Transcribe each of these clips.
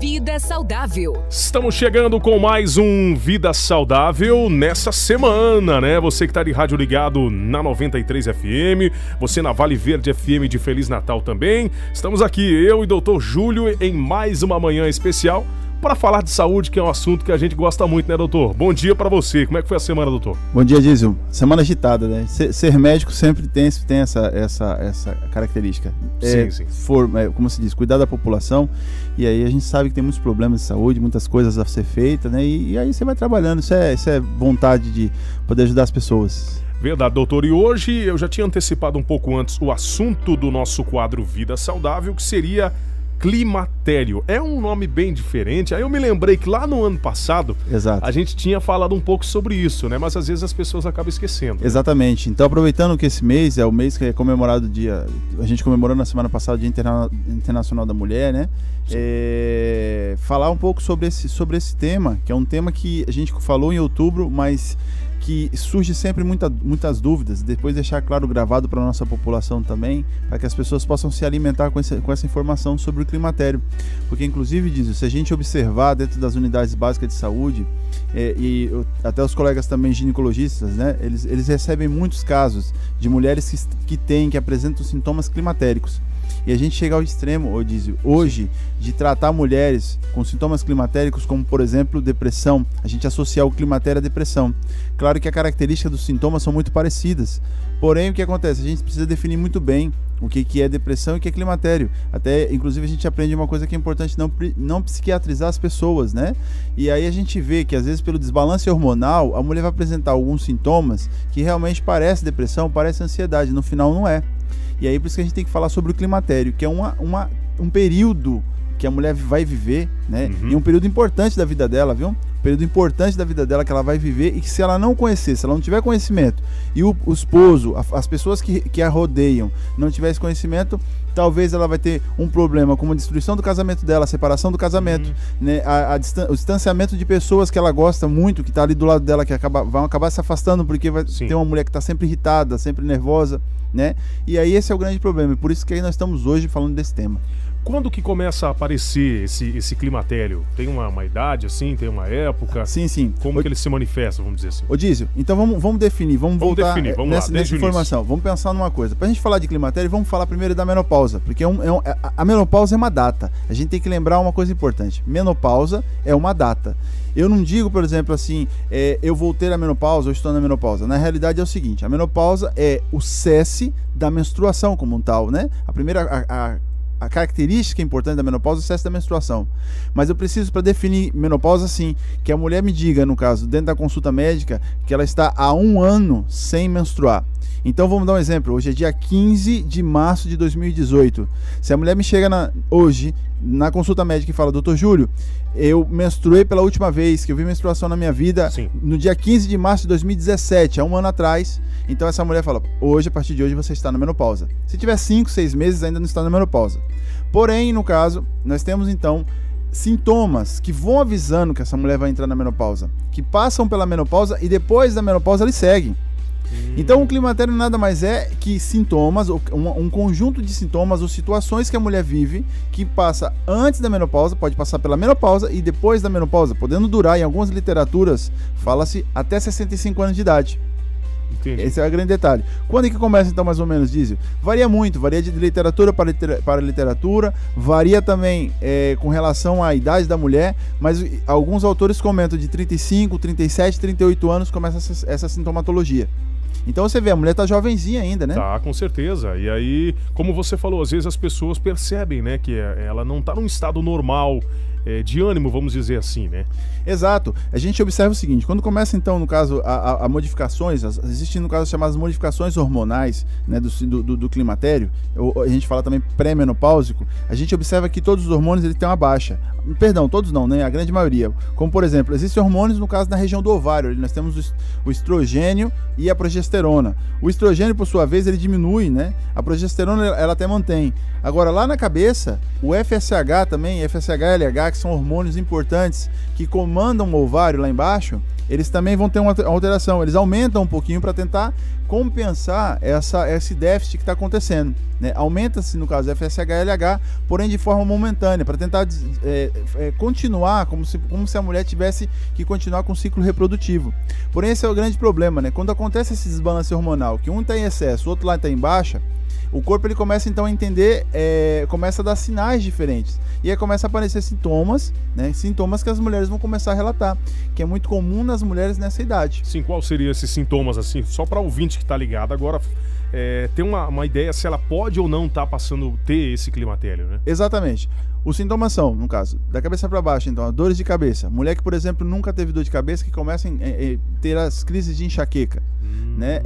Vida Saudável. Estamos chegando com mais um Vida Saudável nessa semana, né? Você que tá de rádio ligado na 93 FM, você na Vale Verde FM de Feliz Natal também. Estamos aqui, eu e Dr. Júlio, em mais uma manhã especial para falar de saúde, que é um assunto que a gente gosta muito, né, doutor? Bom dia para você. Como é que foi a semana, doutor? Bom dia, Dízio. Semana agitada, né? Ser médico sempre tem essa característica. Sim. Como se diz, cuidar da população. E aí a gente sabe que tem muitos problemas de saúde, muitas coisas a ser feitas, né? E aí você vai trabalhando. Isso é vontade de poder ajudar as pessoas. Verdade, doutor. E hoje eu já tinha antecipado um pouco antes o assunto do nosso quadro Vida Saudável, que seria climatério. É um nome bem diferente. Aí eu me lembrei que lá no ano passado, Exato, a gente tinha falado um pouco sobre isso, né? Mas às vezes as pessoas acabam esquecendo. Né? Exatamente. Então, aproveitando que esse mês é o mês que é comemorado o dia... A gente comemorou na semana passada o Dia Internacional da Mulher, né? Falar um pouco sobre esse tema, que é um tema que a gente falou em outubro, mas que surge sempre muitas dúvidas, depois deixar claro gravado para a nossa população também, para que as pessoas possam se alimentar com essa informação sobre o climatério. Porque, inclusive, diz, se a gente observar dentro das unidades básicas de saúde, até os colegas também ginecologistas, né, eles recebem muitos casos de mulheres que apresentam sintomas climatéricos. E a gente chega ao extremo, hoje, de tratar mulheres com sintomas climatéricos, como, por exemplo, depressão. A gente associar o climatério à depressão. Claro que a característica dos sintomas são muito parecidas. Porém, o que acontece? A gente precisa definir muito bem o que é depressão e o que é climatério. Até, inclusive, a gente aprende uma coisa que é importante, não psiquiatrizar as pessoas, né? E aí a gente vê que, às vezes, pelo desbalance hormonal, a mulher vai apresentar alguns sintomas que realmente parece depressão, parece ansiedade. No final, não é. E aí por isso que a gente tem que falar sobre o climatério, que é um período que a mulher vai viver, né? Uhum. E um período importante da vida dela, viu? Um período importante da vida dela que ela vai viver, e que se ela não conhecer, se ela não tiver conhecimento, e o esposo, as pessoas que a rodeiam não tiver esse conhecimento, talvez ela vai ter um problema como a destruição do casamento dela, a separação do casamento, né? O distanciamento de pessoas que ela gosta muito, que está ali do lado dela, que vão acabar se afastando, porque vai ter uma mulher que está sempre irritada, sempre nervosa, né? E aí esse é o grande problema, e por isso que aí nós estamos hoje falando desse tema. Quando que começa a aparecer esse climatério? Tem uma idade assim? Tem uma época? Sim. Como que ele se manifesta, vamos dizer assim? Ô Dízio, então vamos definir, vamos voltar nessa informação. Vamos pensar numa coisa. Pra gente falar de climatério, vamos falar primeiro da menopausa, porque a menopausa é uma data. A gente tem que lembrar uma coisa importante. Menopausa é uma data. Eu não digo, por exemplo, assim, eu vou ter a menopausa ou estou na menopausa. Na realidade é o seguinte, a menopausa é o cesse da menstruação como um tal, né? A característica importante da menopausa é o cesse da menstruação. Mas eu preciso, para definir menopausa, sim, que a mulher me diga, no caso, dentro da consulta médica, que ela está há 1 ano sem menstruar. Então vamos dar um exemplo. Hoje é dia 15 de março de 2018. Se a mulher me chega hoje na consulta médica e fala: Dr. Júlio, eu menstruei pela última vez que eu vi menstruação na minha vida, no dia 15 de março de 2017, há 1 ano atrás. Então essa mulher fala: hoje, a partir de hoje, você está na menopausa. Se tiver 5, 6 meses, ainda não está na menopausa. Porém, no caso, nós temos então sintomas que vão avisando que essa mulher vai entrar na menopausa, que passam pela menopausa e depois da menopausa eles seguem. Então o climatério nada mais é que sintomas, um conjunto de sintomas ou situações que a mulher vive, que passa antes da menopausa, pode passar pela menopausa e depois da menopausa, podendo durar, em algumas literaturas, fala-se até 65 anos de idade. Entendi. Esse é o grande detalhe. Quando é que começa então mais ou menos, Dízio? Varia muito, varia de literatura para literatura, varia também com relação à idade da mulher, mas alguns autores comentam de 35, 37, 38 anos começa essa sintomatologia. Então você vê, a mulher está jovenzinha ainda, né? Tá, com certeza. E aí, como você falou, às vezes as pessoas percebem, né, que ela não está num estado normal de ânimo, vamos dizer assim, né? Exato. A gente observa o seguinte, quando começa então, no caso, a modificações, existem no caso chamadas modificações hormonais, né, do climatério, a gente fala também pré-menopáusico, a gente observa que todos os hormônios ele tem uma baixa. Perdão, todos não, né? A grande maioria. Como, por exemplo, existem hormônios, no caso, na região do ovário. Nós temos o estrogênio e a progesterona. O estrogênio, por sua vez, ele diminui, né? A progesterona, ela até mantém. Agora, lá na cabeça, o FSH também, FSH e LH, que são hormônios importantes que comandam o ovário lá embaixo, eles também vão ter uma alteração. Eles aumentam um pouquinho para tentar compensar esse déficit que está acontecendo, né? Aumenta-se, no caso, FSH-LH, porém de forma momentânea, para tentar continuar como se a mulher tivesse que continuar com o ciclo reprodutivo. Porém, esse é o grande problema, né? Quando acontece esse desbalance hormonal, que um está em excesso, o outro lá está em baixa, o corpo ele começa então a entender, começa a dar sinais diferentes. E aí começa a aparecer sintomas, né? Sintomas que as mulheres vão começar a relatar, que é muito comum nas mulheres nessa idade. Sim, qual seriam esses sintomas, assim? Só para o ouvinte que está ligado agora, ter uma ideia se ela pode ou não estar ter esse climatério, né? Exatamente. Os sintomas são, no caso, da cabeça para baixo, então, dores de cabeça. Mulher que, por exemplo, nunca teve dor de cabeça, que começa a ter as crises de enxaqueca. Né?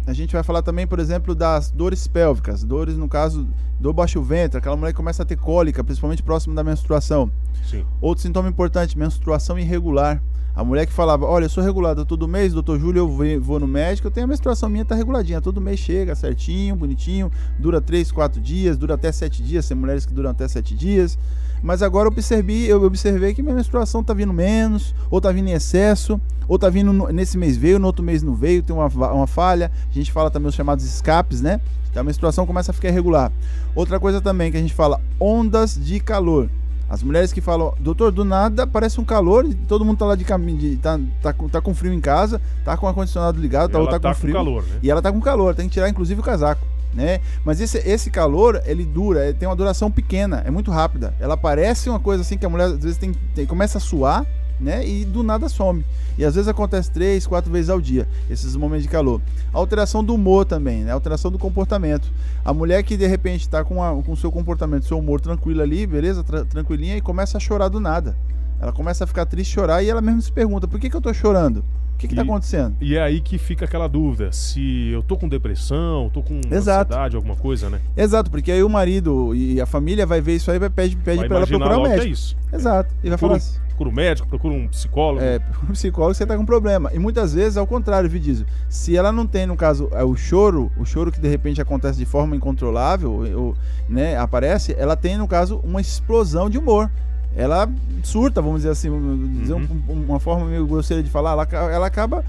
A gente vai falar também, por exemplo, das dores pélvicas. Dores, no caso, do baixo ventre. Aquela mulher que começa a ter cólica, principalmente próximo da menstruação. Sim. Outro sintoma importante, menstruação irregular. A mulher que falava, olha, eu sou regulada todo mês, doutor Júlio, eu vou no médico, eu tenho a menstruação minha, tá reguladinha, todo mês chega certinho, bonitinho, dura 3, 4 dias, dura até 7 dias, tem mulheres que duram até 7 dias, mas agora eu observei que minha menstruação tá vindo menos, ou tá vindo em excesso, ou tá vindo nesse mês veio, no outro mês não veio, tem uma falha, a gente fala também os chamados escapes, né? Então a menstruação começa a ficar irregular. Outra coisa também que a gente fala, ondas de calor. As mulheres que falam, doutor, do nada parece um calor, todo mundo tá lá de caminho, tá com frio em casa, tá com o ar-condicionado ligado, tá com frio. Calor, né? E ela tá com calor, tem que tirar inclusive o casaco, né? Mas esse calor, ele dura, tem uma duração pequena, é muito rápida. Ela parece uma coisa assim que a mulher às vezes começa a suar, né? E do nada some. E às vezes acontece 3, 4 vezes ao dia, esses momentos de calor. A alteração do humor também, né? A alteração do comportamento. A mulher que de repente está com o seu comportamento, seu humor tranquilo ali, beleza? Tranquilinha, e começa a chorar do nada. Ela começa a ficar triste, chorar, e ela mesmo se pergunta, por que eu tô chorando? O que tá acontecendo? E é aí que fica aquela dúvida, se eu tô com depressão, tô com ansiedade, alguma coisa, né? Exato, porque aí o marido e a família vai ver isso aí e pede para ela procurar um médico. Que é isso. Exato. E vai falar assim, procura um médico, procura um psicólogo. Um psicólogo, você tá com problema. E muitas vezes, ao contrário, Vidísio, se ela não tem, no caso, o choro que de repente acontece de forma incontrolável, né, aparece, ela tem, no caso, uma explosão de humor. Ela surta, vamos dizer assim, uma forma meio grosseira de falar, ela acaba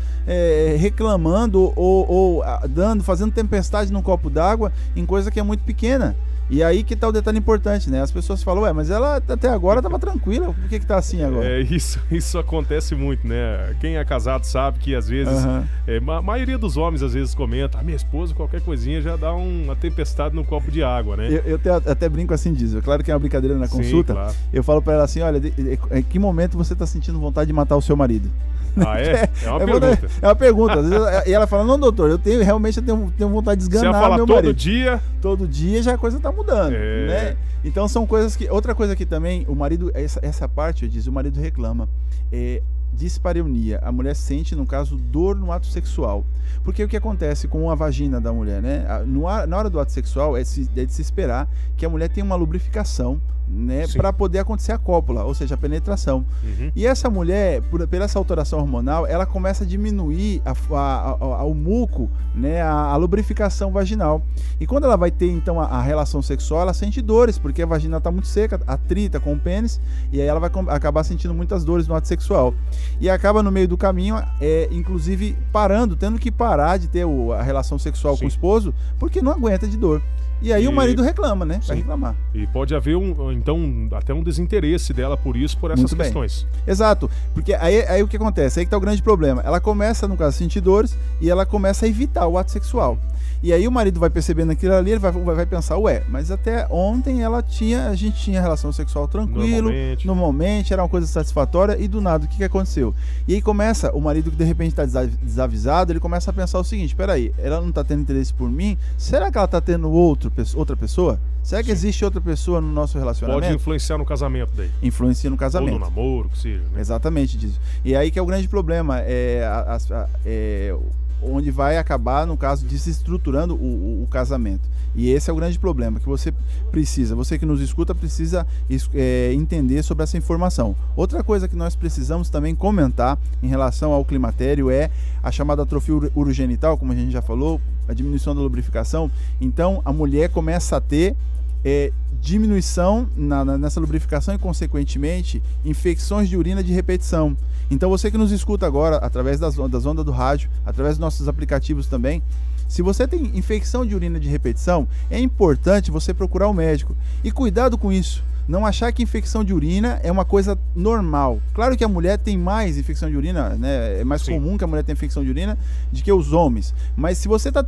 reclamando ou fazendo tempestade num copo d'água em coisa que é muito pequena. E aí que tá o detalhe importante, né? As pessoas falam, mas ela até agora tava tranquila, por que tá assim agora? Isso acontece muito, né? Quem é casado sabe que às vezes, a maioria dos homens às vezes comenta, minha esposa qualquer coisinha já dá uma tempestade no copo de água, né? Eu até brinco assim, diz, claro que é uma brincadeira na consulta, claro. Eu falo pra ela assim, olha, em que momento você tá sentindo vontade de matar o seu marido? Ah, é? É uma pergunta. É uma pergunta. Às vezes, e ela fala, não, doutor, eu tenho vontade de esganar meu marido. Você fala todo dia? Todo dia já a coisa tá mudando, né? Então são coisas que... Outra coisa que também, o marido, essa parte, eu disse, o marido reclama, dispareunia. A mulher sente, no caso, dor no ato sexual. Porque o que acontece com a vagina da mulher, né? Na hora do ato sexual, é de se esperar que a mulher tenha uma lubrificação, né, para poder acontecer a cópula, ou seja, a penetração. E essa mulher, por essa alteração hormonal, ela começa a diminuir o muco, né, a lubrificação vaginal. E quando ela vai ter, então, a relação sexual, ela sente dores, porque a vagina está muito seca, atrita com o pênis, e aí ela vai acabar sentindo muitas dores no ato sexual. E acaba no meio do caminho, inclusive, tendo que parar de ter a relação sexual com o esposo, porque não aguenta de dor. E aí o marido reclama, né? Vai reclamar. E pode haver, então, até um desinteresse dela por essas questões. Exato. Porque aí o que acontece? Aí que tá o grande problema. Ela começa, no caso, a sentir dores e ela começa a evitar o ato sexual. E aí o marido vai percebendo aquilo ali, ele vai pensar, mas até ontem a gente tinha relação sexual tranquilo, normalmente, era uma coisa satisfatória, e do nada, o que aconteceu? E aí começa, o marido que de repente está desavisado, ele começa a pensar o seguinte, peraí, ela não está tendo interesse por mim? Será que ela está tendo outra pessoa? Será que existe outra pessoa no nosso relacionamento? Pode influenciar no casamento daí. Influencia no casamento. Ou no namoro, que seja. Né? Exatamente disso. E aí que é o grande problema, onde vai acabar, no caso, desestruturando o casamento. E esse é o grande problema, que você que nos escuta, precisa entender sobre essa informação. Outra coisa que nós precisamos também comentar em relação ao climatério é a chamada atrofia urogenital, como a gente já falou, a diminuição da lubrificação. Então, a mulher começa a ter diminuição nessa lubrificação e, consequentemente, infecções de urina de repetição. Então, você que nos escuta agora, através das ondas do rádio, através dos nossos aplicativos também, se você tem infecção de urina de repetição, é importante você procurar o médico. E cuidado com isso. Não achar que infecção de urina é uma coisa normal. Claro que a mulher tem mais infecção de urina, né? É mais comum que a mulher tenha infecção de urina do que os homens. Mas se você está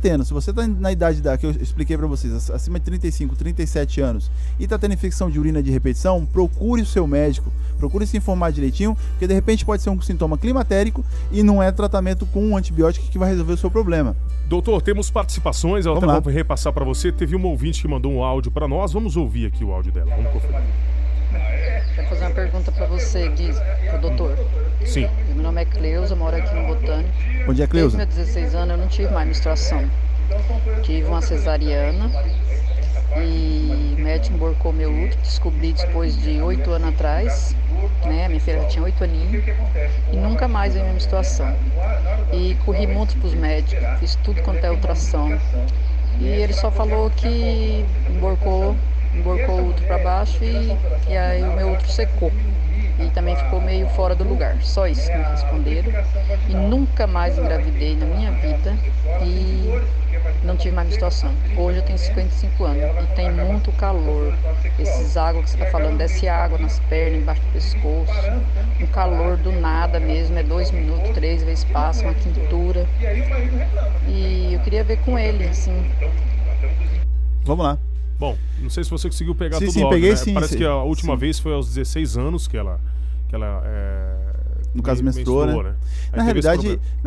na idade que eu expliquei para vocês, acima de 35, 37 anos, e está tendo infecção de urina de repetição, procure o seu médico. Procure se informar direitinho, porque de repente pode ser um sintoma climatérico e não é tratamento com um antibiótico que vai resolver o seu problema. Doutor, temos participações, eu até vou repassar para você. Teve uma ouvinte que mandou um áudio para nós, vamos ouvir aqui o áudio dela, vamos conferir. Quero fazer uma pergunta para você, pro doutor. Sim. Meu nome é Cleusa, moro aqui no Botânico. Bom dia, Cleusa. Desde meus 16 anos eu não tive mais menstruação. Tive uma cesariana e o médico emborcou meu útero, descobri depois de 8 anos atrás, né? Minha filha já tinha 8 aninhos e nunca mais veio minha menstruação. E corri muito pros médicos, fiz tudo quanto é ultrassom. E ele só falou que emborcou o útero para baixo e aí o meu útero secou. E também ficou meio fora do lugar. Só isso que me responderam. E nunca mais engravidei na minha vida e não tive mais menstruação. Hoje eu tenho 55 anos e tem muito calor. Esses águas que você está falando, desce água nas pernas, embaixo do pescoço. Um calor do nada mesmo, é 2 minutos, 3 vezes passa, uma quintura. E eu queria ver com ele, assim. Vamos lá. Bom, não sei se você conseguiu pegar tudo sim, áudio, peguei, né? sim. Parece que a última sim. vez foi aos 16 anos que ela no caso menstruou, né? Na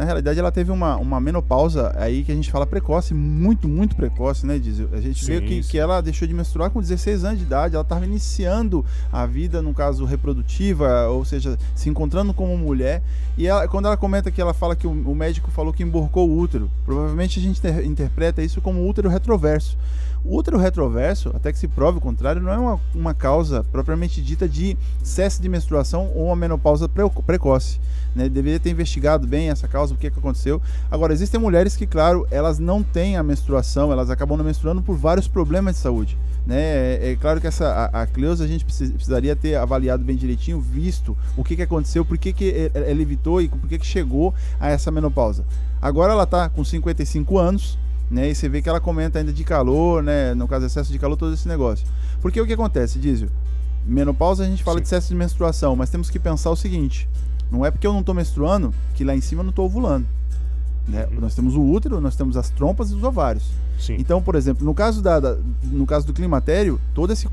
realidade, ela teve uma menopausa aí que a gente fala precoce, muito, muito precoce, né, Dízio? A gente vê que ela deixou de menstruar com 16 anos de idade, ela estava iniciando a vida, no caso, reprodutiva, ou seja, se encontrando como mulher, e quando ela comenta que ela fala que o médico falou que emborcou o útero, provavelmente a gente interpreta isso como útero retroverso. O útero retroverso, até que se prove o contrário, não é uma causa propriamente dita de excesso de menstruação ou uma menopausa precoce. Né? Deveria ter investigado bem essa causa, o que aconteceu. Agora, existem mulheres que, claro, elas não têm a menstruação, elas acabam não menstruando por vários problemas de saúde. Né? É claro que a Cleusa a gente precisaria ter avaliado bem direitinho, visto o que aconteceu, por que ela evitou e por que chegou a essa menopausa. Agora ela está com 55 anos, né? E você vê que ela comenta ainda de calor, né? No caso, excesso de calor, todo esse negócio. Porque o que acontece, Dízio? Menopausa a gente fala de excesso de menstruação, mas temos que pensar o seguinte: não é porque eu não estou menstruando que lá em cima eu não estou ovulando. Né? Nós temos o útero, nós temos as trompas e os ovários. Sim. Então, por exemplo, no caso do climatério, todos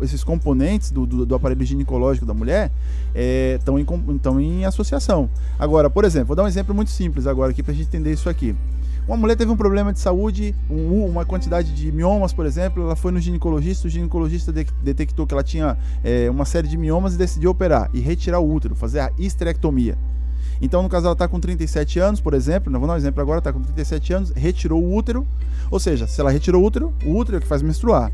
esses componentes do aparelho ginecológico da mulher estão em associação. Agora, por exemplo, vou dar um exemplo muito simples agora aqui para a gente entender isso aqui. Uma mulher teve um problema de saúde, uma quantidade de miomas, por exemplo, ela foi no ginecologista, o ginecologista detectou que ela tinha uma série de miomas e decidiu operar e retirar o útero, fazer a histerectomia. Então, no caso, ela está com 37 anos, por exemplo, vou dar um exemplo agora, está com 37 anos, retirou o útero, ou seja, se ela retirou o útero é o que faz menstruar.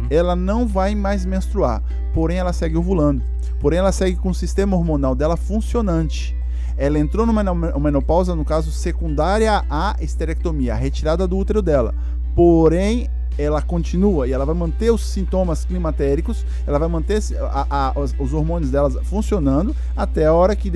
Ela não vai mais menstruar, porém ela segue ovulando, porém ela segue com o sistema hormonal dela funcionante. Ela entrou numa menopausa, no caso, secundária à histerectomia, a retirada do útero dela. Porém, ela continua e ela vai manter os sintomas climatéricos, ela vai manter os hormônios delas funcionando até a hora que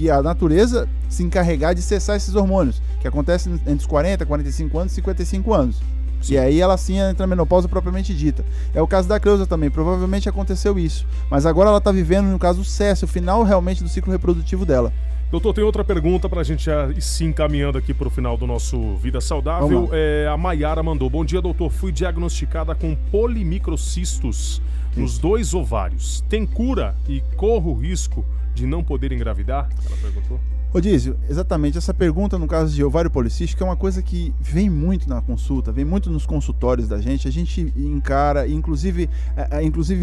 a natureza se encarregar de cessar esses hormônios, que acontece entre os 40, 45 anos e 55 anos. Sim. E aí ela sim entra na menopausa propriamente dita. É o caso da Cleusa também, provavelmente aconteceu isso. Mas agora ela está vivendo, no caso, o cessio, o final realmente do ciclo reprodutivo dela. Doutor, tem outra pergunta pra gente já ir se encaminhando aqui pro final do nosso Vida Saudável. A Maiara mandou: bom dia, doutor, fui diagnosticada com polimicrocistos nos 2 ovários. Tem cura e corro o risco de não poder engravidar? Ela perguntou. Ô Dízio, exatamente, essa pergunta no caso de ovário policístico é uma coisa que vem muito na consulta, vem muito nos consultórios da gente, a gente encara, inclusive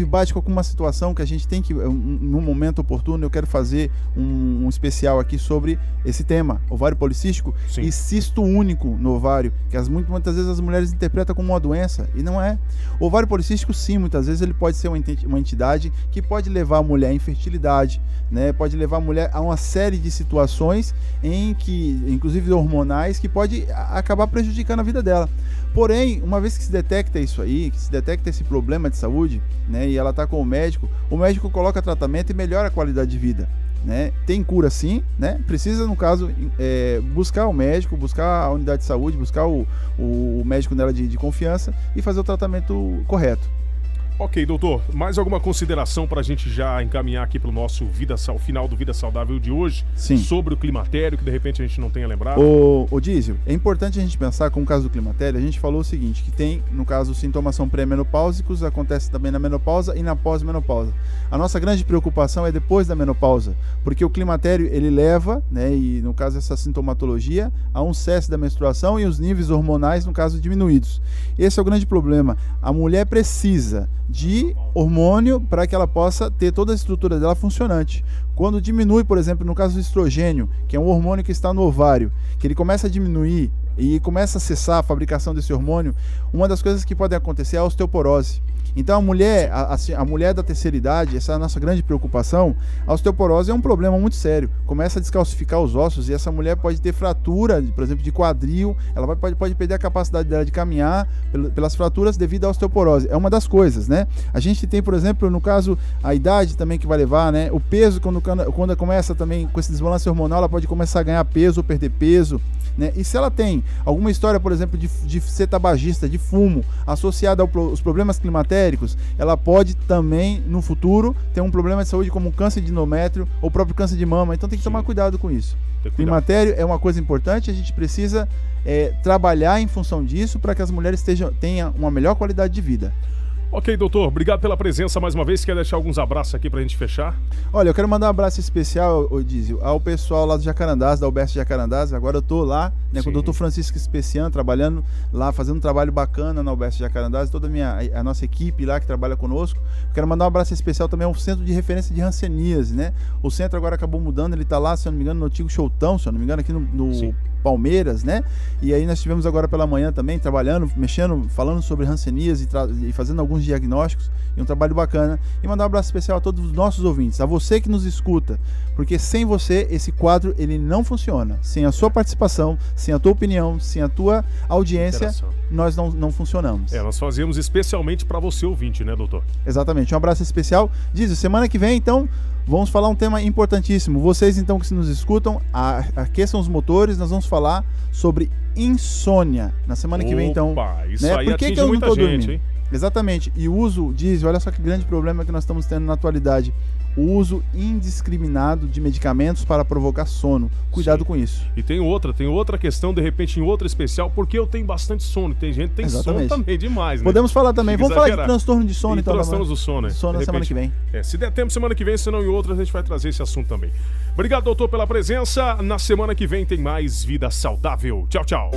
bate com alguma situação que a gente tem que, num momento oportuno, eu quero fazer um especial aqui sobre esse tema, ovário policístico. Sim. E cisto único no ovário, que muitas vezes as mulheres interpretam como uma doença, e não é. O ovário policístico, sim, muitas vezes ele pode ser uma entidade que pode levar a mulher à infertilidade, né? Pode levar a mulher a uma série de situações alterações inclusive hormonais, que pode acabar prejudicando a vida dela. Porém, uma vez que se detecta isso aí, que se detecta esse problema de saúde, né, e ela está com o médico coloca tratamento e melhora a qualidade de vida. Né? Tem cura sim, né? Precisa, no caso, buscar o médico, buscar a unidade de saúde, buscar o médico dela de confiança e fazer o tratamento correto. Ok, doutor, mais alguma consideração para a gente já encaminhar aqui para o nosso final do Vida Saudável de hoje? Sim. Sobre o climatério, que de repente a gente não tenha lembrado? Ô Dízio, é importante a gente pensar com o caso do climatério, a gente falou o seguinte, que tem, no caso, os sintomas são pré-menopáusicos, acontece também na menopausa e na pós-menopausa. A nossa grande preocupação é depois da menopausa, porque o climatério, ele leva, né, e no caso essa sintomatologia, a um cesse da menstruação e os níveis hormonais, no caso, diminuídos. Esse é o grande problema. A mulher precisa de hormônio para que ela possa ter toda a estrutura dela funcionante. Quando diminui, por exemplo, no caso do estrogênio, que é um hormônio que está no ovário, que ele começa a diminuir e começa a cessar a fabricação desse hormônio, uma das coisas que podem acontecer é a osteoporose. Então a mulher da terceira idade, essa é a nossa grande preocupação, a osteoporose é um problema muito sério, começa a descalcificar os ossos e essa mulher pode ter fratura, por exemplo, de quadril, ela pode perder a capacidade dela de caminhar pelas fraturas devido à osteoporose, é uma das coisas, né? A gente tem, por exemplo, no caso, a idade também que vai levar, né? O peso, quando começa também com esse desbalance hormonal, ela pode começar a ganhar peso ou perder peso, né? E se ela tem alguma história, por exemplo, de ser tabagista, de fumo, associada aos problemas climatéricos, ela pode também, no futuro, ter um problema de saúde como câncer de endométrio ou próprio câncer de mama. Então tem que tomar cuidado com isso. Climatério é uma coisa importante, a gente precisa trabalhar em função disso para que as mulheres tenham uma melhor qualidade de vida. Ok, doutor, obrigado pela presença mais uma vez. Quer deixar alguns abraços aqui pra gente fechar? Olha, eu quero mandar um abraço especial, Dízio, ao pessoal lá do Jacarandás, da UBS Jacarandás. Agora eu tô lá, né, com o doutor Francisco Especian, trabalhando lá, fazendo um trabalho bacana na UBS Jacarandás, toda a nossa equipe lá que trabalha conosco. Eu quero mandar um abraço especial também ao Centro de Referência de Hanseníase, né? O centro agora acabou mudando, ele tá lá, se eu não me engano, no antigo Choutão, se eu não me engano, aqui no Palmeiras, né? E aí nós estivemos agora pela manhã também trabalhando, mexendo, falando sobre hanseníase e fazendo alguns diagnósticos, e um trabalho bacana. E mandar um abraço especial a todos os nossos ouvintes, a você que nos escuta, porque sem você esse quadro ele não funciona. Sem a sua participação, sem a tua opinião, sem a tua audiência, nós não funcionamos. Nós fazemos especialmente para você ouvinte, né, doutor? Exatamente, um abraço especial. Dízio, semana que vem, então, vamos falar um tema importantíssimo. Vocês, então, que nos escutam, aqueçam os motores, nós vamos falar sobre insônia. Na semana que vem, então. Isso, né? Aí por que eu não tô dormindo? Hein? Exatamente. E o uso, Dízio, olha só que grande problema que nós estamos tendo na atualidade. O uso indiscriminado de medicamentos para provocar sono. Cuidado com isso. E tem outra questão, de repente, em outra especial, porque eu tenho bastante sono. Tem gente que tem sono também demais, né? Podemos falar também. Vamos falar de transtorno de sono, então. Transtornos do sono, né? Sono na semana que vem. Se der tempo semana que vem, se não em outras, a gente vai trazer esse assunto também. Obrigado, doutor, pela presença. Na semana que vem tem mais Vida Saudável. Tchau, tchau.